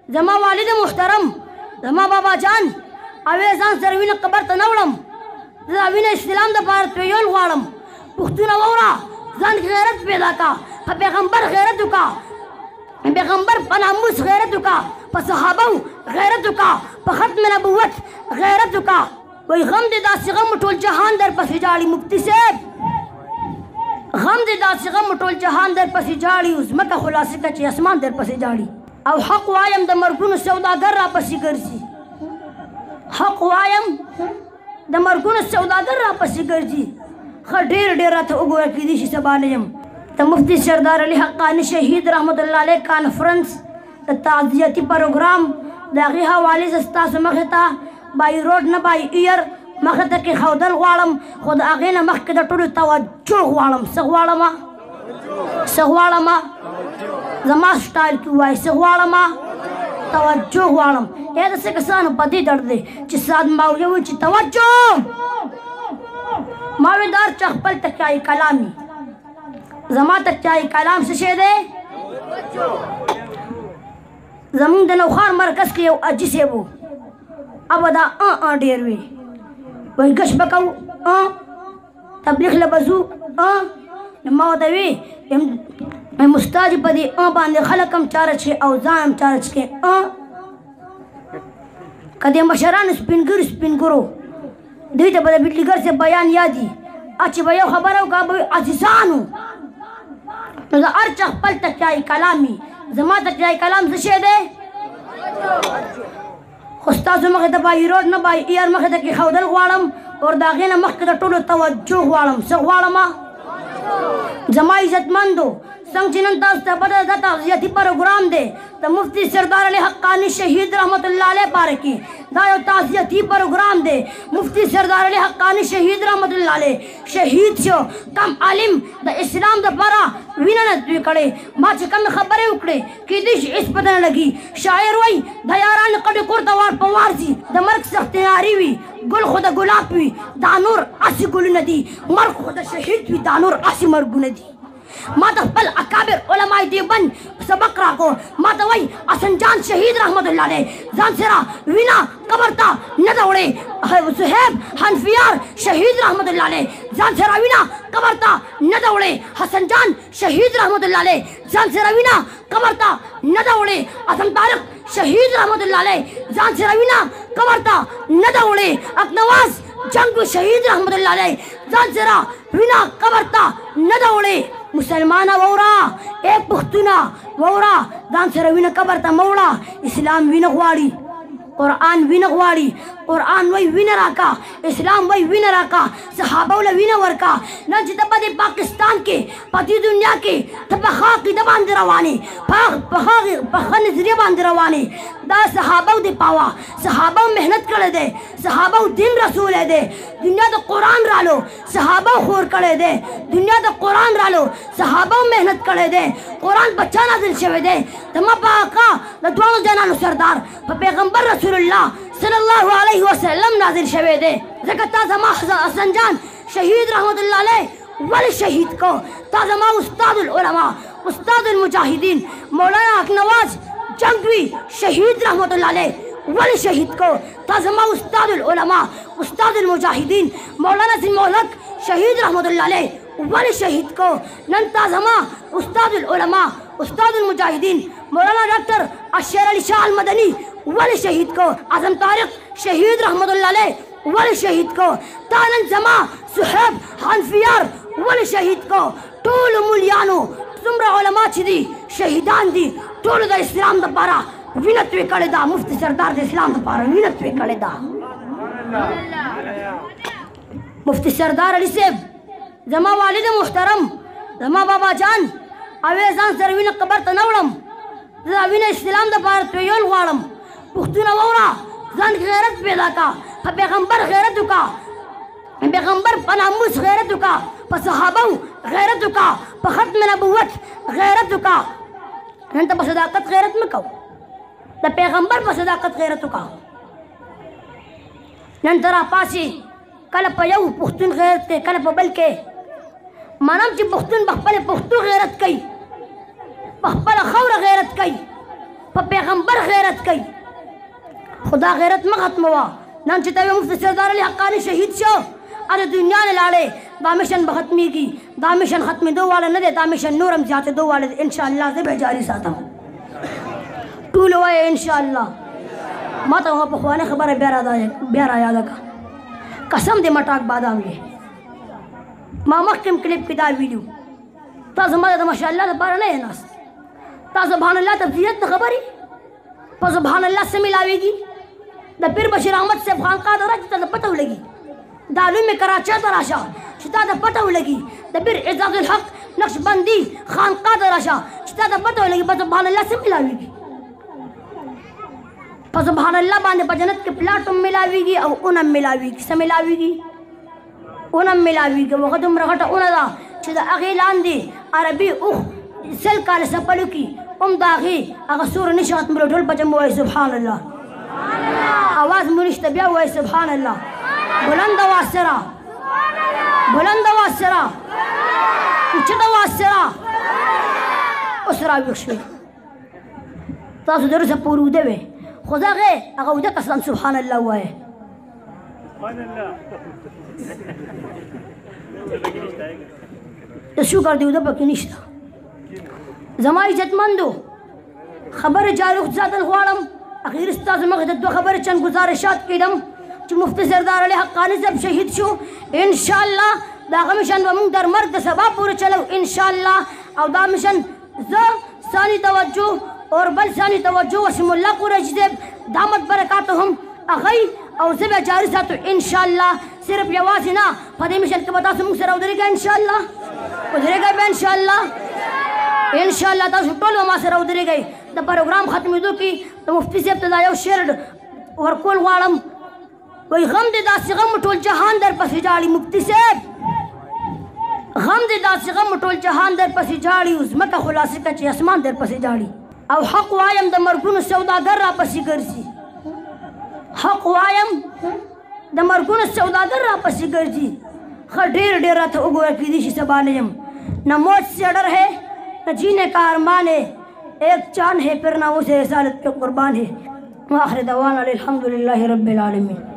زما والد محترم زما بابا جان اوې ځان سره وینه قبر ته نه وړم زه وینه اسلام دپاره تویول غواړم پښتونه واوره ځان کې غیرت پیدا کا په پیغمبر غیرت وکړه پیغمبر په ناموس غیرت وکړه په صحابو غیرت وکړه په ختم نبوت غیرت وکړه وای غم دې داسې غم ټول جهان در پسې جاړي مفتي صاحب غم دې داسې غم ټول جهان در پسې جاړي ځمکه خلاصه کړه چې اسمان در پسې جاړي او حق وایم د مرګونو سوداګر را پسې ګرځي حق وایم د مرګونو سوداګر را پسې ګرځي ښه ډېر راته وګوره کېدای شي سبا نه یم د مفتي سردار علي حقاني شهید رحمت الله علیه کانفرنس د تعزیتي پروګرام د هغې حوالې زه ستاسو مخې ته بای روډ نه بای ایر مخې ته کېښودل غواړم خو د هغې نه مخکې د ټولو توجه غواړم څه غواړمه څه غواړمه زما سټایل کې ووایي څه غواړمه توجه غواړم یا داسې کسانو په دې درد دی چې سعد مولوي وایي چې توجه ماویدار چې خپل تکیه کلامي زما تکیه کلام څه شی دی زمونږ د نوخان مرکز کې یو اجي صاحب و ابه دا ډېر وي وایي ګش به کوو تبلیغ له به ځو نو ما ورته وي استاد په دې باندې خلک هم چارج کوي او ځان هم چارج کوي که د مشرانو سپینګرو دوی ته به د بټلیګر صاحب بیان یادي چې به یو خبره وکړه به وي عزیزانو نو د هر چا خپل تکیه کلام وي زما تکیه کلام څه شی دی خو ستاسو مخې ته بای روډ نه بای ایر مخې ته کېښودل غواړم او د هغې نه مخکې د ټولو توجه غواړم څه غواړمه زما عزتمندو څنګه چې نن تاسو ته پته ده دا تعزیتي پروګرام دی د مفتي سردار علي حقاني شهید رحمت الله علیه باره کې دا یو تعزیتي پروګرام دی مفتي سردار علي حقاني شهید رحمت الله علیه شهید شو کم عالم د اسلام دپاره وینه نه توی کړې ما چې کومې خبرې وکړې کېدای شي هېڅ پته نه لګي شاعر وایي د یارانو کډې کور ته وار په وار ځي د مرګ سخت تیاري وي ګل خو د ګلاب وي دا نور هسې ګلونه دي مرګ خو د شهید وي دا نور هسې مرګونه دي ما ته خپل اکابر علماء دیوبند سبق راکړو ما ته وایي حسن جان شهید رحمت الله علیه ځان سره وینه قبر ته نه ده وړې صهیب حنفیار شهید رحمت الله علیه ځان سره وینه قبر ته نه ده وړې حسن جان شهید رحمت الله علیه ځان سره وینه قبر ته نه ده وړې اعظم طارق شهید رحمت الله علیه ځان سره وینه قبر ته نه ده وړې اقنواس جنگ شهید رحمت الله علیه ځان سره وینه قبر ته نه ده وړې مسلمانه وورا ایک پختونه وورا ځان سره وینه قبر ته مه وړه اسلام وینه غواړي قرآن وینه غواړي قرآن وایي وینه راکا اسلام وایي وینه راکا صحابه له وینه ورکا نن چې ته په دې پاکستان کې په دې دنیا کې ته په ښه عقیده باندې روانې په ښه نظریه باندې روانې دا صحابه دې پاوه صحابه محنت کړی دی صحابه دین رسول دی دنیا د قرآن رالو صحابه خور کړی دی دنیا د قرآن رالو صحابه محنت کړی دی قرآن بچا نازل شوی دی زما په آقا د دواړو جانانو سردار په پیغمبر رسول الله صلی الله علیه وسلم نازل شوی دی ځکه تا زما حسن جان شهید رحمت الله علیه ولې شهید کو تا زما استاد العلماء استاد المجاهدین مولانا حق نواز جنگوی شهید رحمت الله علیه ولې شهید کو تا زما استاد العلماء استاد المجاهدین مولانا سیمولک شهید رحمت الله علیه ولې شهید کو نن تا زما استاد العلماء استاد المجاهدین مولانا ډاکټر اشرف علي شاه المدني ولې شهید کو اعظم طارق شهید رحمت الله علیه ولې شهید کو تا نن زما صهیب حنفیار ولې شهید کو ټولو مولیانو څومره علما چې دي شهیدان دي ټولو د اسلام دپاره وینه توی کړې ده مفتي سردار د اسلام دپاره وینه توی کړې ده مفتي سردار علي صاحب زما والد محترم زما بابا جان اوې ځان سره وینه قبر ته نه وړم زه وینه اسلام دپاره تویول غواړم پښتونه واوره ځان کې غیرت پیدا کا په پیغمبر غیرت وکړه پیغمبر په ناموس غیرت وکړه په صحابو غیرت وکړه په ختم نبوت غیرت وکړه نن ته په صداقت غیرت مه کوه د پیغمبر په صداقت غیرت وکړه نن ته راپاسې کله په یو پښتون غیرت کوي کله په بل کې منم چې پښتون په خپله پښتو غیرت کوي په خپله خاوره غیرت کوي पैगंबर गैरत कई खुदा गैरत में खत्म हुआ नन चितावे मुफ्ती सरदार अली हक्कानी शहीद शो अरे दुनिया ने लाड़े दामिशन बखत्मी की दामिशन खत्मी दो वाले न दे दामिशन नूरम जाते दो वाले इंशाअल्लाह से बेजारी साथ हम टूल हुआ है इंशाअल्लाह माता वहाँ पर खुआने खबर है ब्यारा याद का कसम दे मटाक बाद आवे मामा किम क्लिप की दार वीडियो ताज़ मदद माशाअल्लाह तो बार नहीं नास ताज़ सुभान अल्लाह तब्दीयत तो खबर ही पर सुभान अल्लाह से मिलावेगी द पीर बशीर अहमद से खानका दौरा जितना तो पता लगी दालू में कराचा दराशा चिता तो पता लगी द पीर इजाजुल हक नक्शबंदी खानका दराशा चिता तो पता लगी पर सुभान अल्लाह से मिलावेगी पर सुभान अल्लाह बांधे पर जन्नत के प्लाट में मिलावेगी और उनम मिलावेगी से मिलावेगी उनम मिलावेगी वो खदम रखता उनदा चिता अगीलान दी अरबी उख सल काले सपलू की दागी अगर सूर निशात में ढोल बजम हुआ है सुभान अल्लाह आवाज़ मुनिश्त बिया हुआ है सुभान अल्लाह बुलंद आवाज़ सरा बुलंद आवाज़ सरा उच्च आवाज़ सरा उसरा विश्व तासु दर से पूरू देवे खुदा के अगर उधर कसम सुभान अल्लाह हुआ है शू कर दी उधर पकी निश्ता जमाई इज्जतमंदो खबर जारुख ज़ातल ख्वालम आखिर इस्ताज़ मगदद दो खबर चंद गुजारिशात कीदम जो मुफ्ती सरदार अली हक्कानी सब शहीद शो इंशाअल्लाह दागमिशन व मुंग दर मर्द सबा पूरे चलो इंशाअल्लाह और दामिशन ज सानी तवज्जो और बल सानी तवज्जो वसीमुल्लाह कुरैश से दामत बरकातुहुम अगई और जब जारी साथ इंशाअल्लाह सिर्फ ये वासी ना फदे मिशन के बता मुंग से उधरेगा इंशाअल्लाह उधरेगा इंशाअल्लाह इंशाअल्लाह तो टोल वहाँ से उधरे गए तो प्रोग्राम खत्म हुई की तो मुफ्ती से इब्तदाया शेर और कोल वालम वही गम दे दास गम टोल जहान दर पसी जाड़ी मुफ्ती से गम दे दास गम टोल जहान दर पसी जाड़ी उस मका खुलासे का चे आसमान दर पसी जाड़ी अब हक वायम द मरगुन सौदागर रा पसी गर्जी हक वायम द मरगुन सौदागर रा पसी गर्जी खडेर डेरा था उगो की दिशा से बानेम न मौत से डर है न जीने का अरमान है एक चांद है फिर ना उसे सालत पे कुर्बान है आखिर दवाना अल्हम्दुलिल्लाहि रब्बिल आलमीन।